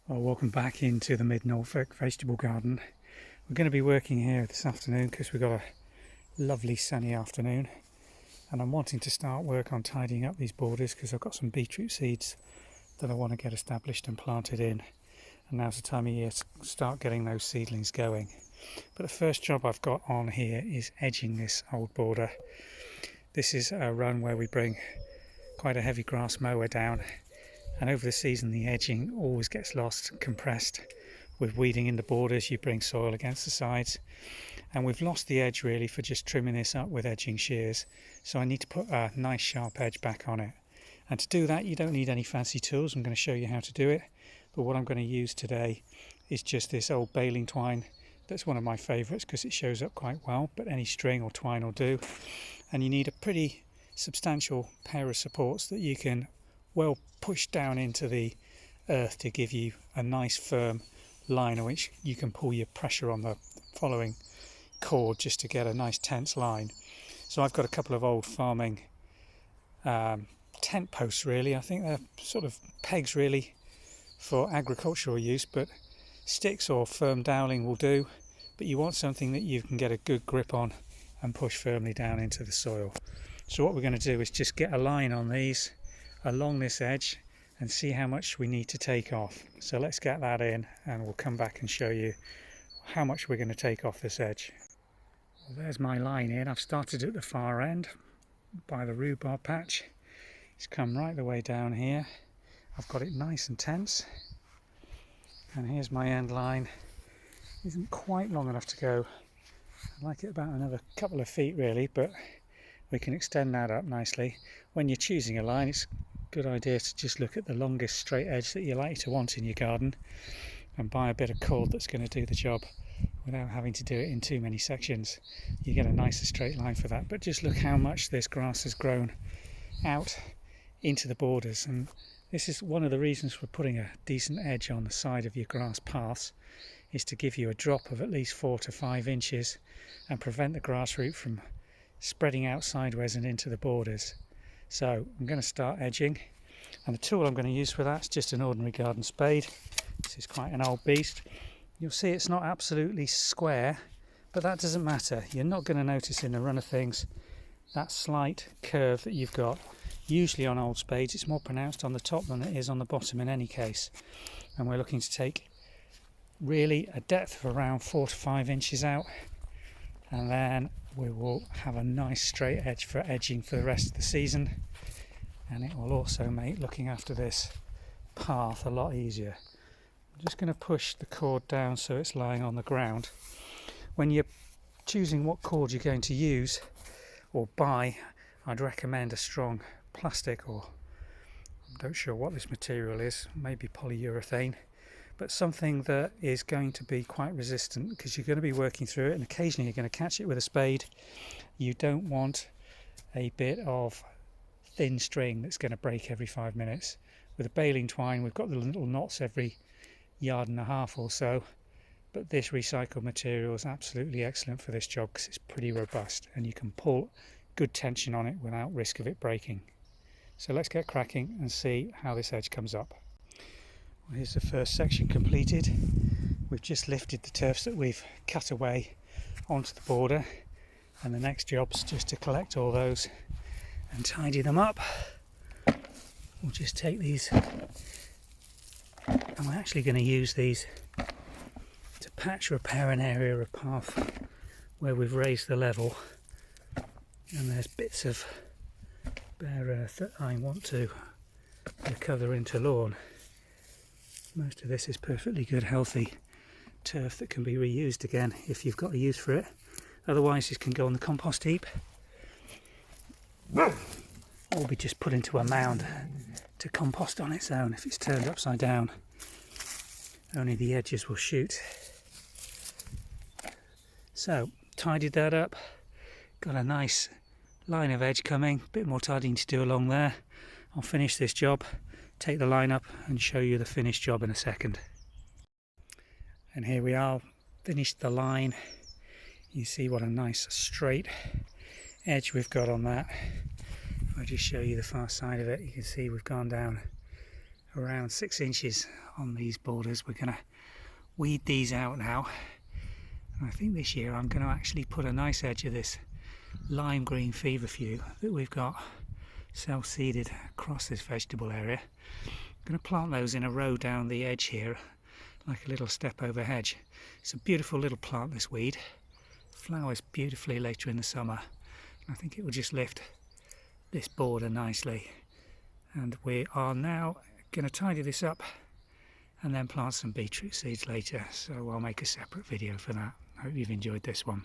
Well, welcome back into the mid-Norfolk vegetable garden. We're going to be working here this afternoon because we've got a lovely sunny afternoon, and I'm wanting to start work on tidying up these borders because I've got some beetroot seeds that I want to get established and planted in, and now's the time of year to start getting those seedlings going. But the first job I've got on here is edging this old border. This is a run where we bring quite a heavy grass mower down, and over the season the edging always gets lost, compressed. With weeding in the borders, you bring soil against the sides, and we've lost the edge really for just trimming this up with edging shears, so I need to put a nice sharp edge back on it. And to do that you don't need any fancy tools. I'm going to show you how to do it, but what I'm going to use today is just this old baling twine. That's one of my favourites because it shows up quite well, but any string or twine will do. And you need a pretty substantial pair of supports that you can well push down into the earth to give you a nice firm line on which you can pull your pressure on the following cord just to get a nice tense line. So I've got a couple of old farming tent posts really. I think they're sort of pegs really for agricultural use, but sticks or firm doweling will do, but you want something that you can get a good grip on and push firmly down into the soil. So what we're going to do is just get a line on these along this edge and see how much we need to take off. So let's get that in and we'll come back and show you how much we're going to take off this edge. Well, there's my line in. I've started at the far end by the rhubarb patch. It's come right the way down here. I've got it nice and tense, and here's my end line. It isn't quite long enough to go. I'd like it about another couple of feet really, but we can extend that up nicely. When you're choosing a line, it's a good idea to just look at the longest straight edge that you're likely to want in your garden and buy a bit of cord that's going to do the job without having to do it in too many sections. You get a nicer straight line for that. But just look how much this grass has grown out into the borders, and this is one of the reasons for putting a decent edge on the side of your grass paths, is to give you a drop of at least 4 to 5 inches and prevent the grass root from spreading out sideways and into the borders. So I'm going to start edging, and the tool I'm going to use for that is just an ordinary garden spade. This is quite an old beast. You'll see it's not absolutely square, but that doesn't matter. You're not going to notice in the run of things that slight curve that you've got. Usually on old spades it's more pronounced on the top than it is on the bottom in any case, and we're looking to take really a depth of around 4 to 5 inches out, and then we will have a nice straight edge for edging for the rest of the season, and it will also make looking after this path a lot easier. I'm just going to push the cord down so it's lying on the ground. When you're choosing what cord you're going to use or buy, I'd recommend a strong plastic, or I'm not sure what this material is, maybe polyurethane, but something that is going to be quite resistant because you're going to be working through it and occasionally you're going to catch it with a spade. You don't want a bit of thin string that's going to break every 5 minutes. With a baling twine we've got the little knots every 1.5 yards or so, but this recycled material is absolutely excellent for this job because it's pretty robust and you can pull good tension on it without risk of it breaking. So let's get cracking and see how this edge comes up. Well, here's the first section completed. We've just lifted the turfs that we've cut away onto the border, and the next job's just to collect all those and tidy them up. We'll just take these, and we're actually going to use these to patch repair an area of path where we've raised the level, and there's bits of bare earth that I want to recover into lawn. Most of this is perfectly good, healthy turf that can be reused again if you've got a use for it. Otherwise, it can go on the compost heap or be just put into a mound to compost on its own if it's turned upside down. Only the edges will shoot. So, tidied that up. Got a nice line of edge coming. A bit more tidying to do along there. I'll finish this job, take the line up and show you the finished job in a second. And here we are, finished the line. You see what a nice straight edge we've got on that. If I just show you the far side of it, you can see we've gone down around 6 inches on these borders. We're going to weed these out now. And I think this year I'm going to actually put a nice edge of this lime green feverfew that we've got self-seeded across this vegetable area. I'm going to plant those in a row down the edge here, like a little step over hedge. It's a beautiful little plant, this weed. Flowers beautifully later in the summer. I think it will just lift this border nicely. And we are now going to tidy this up and then plant some beetroot seeds later, so I'll make a separate video for that. I hope you've enjoyed this one.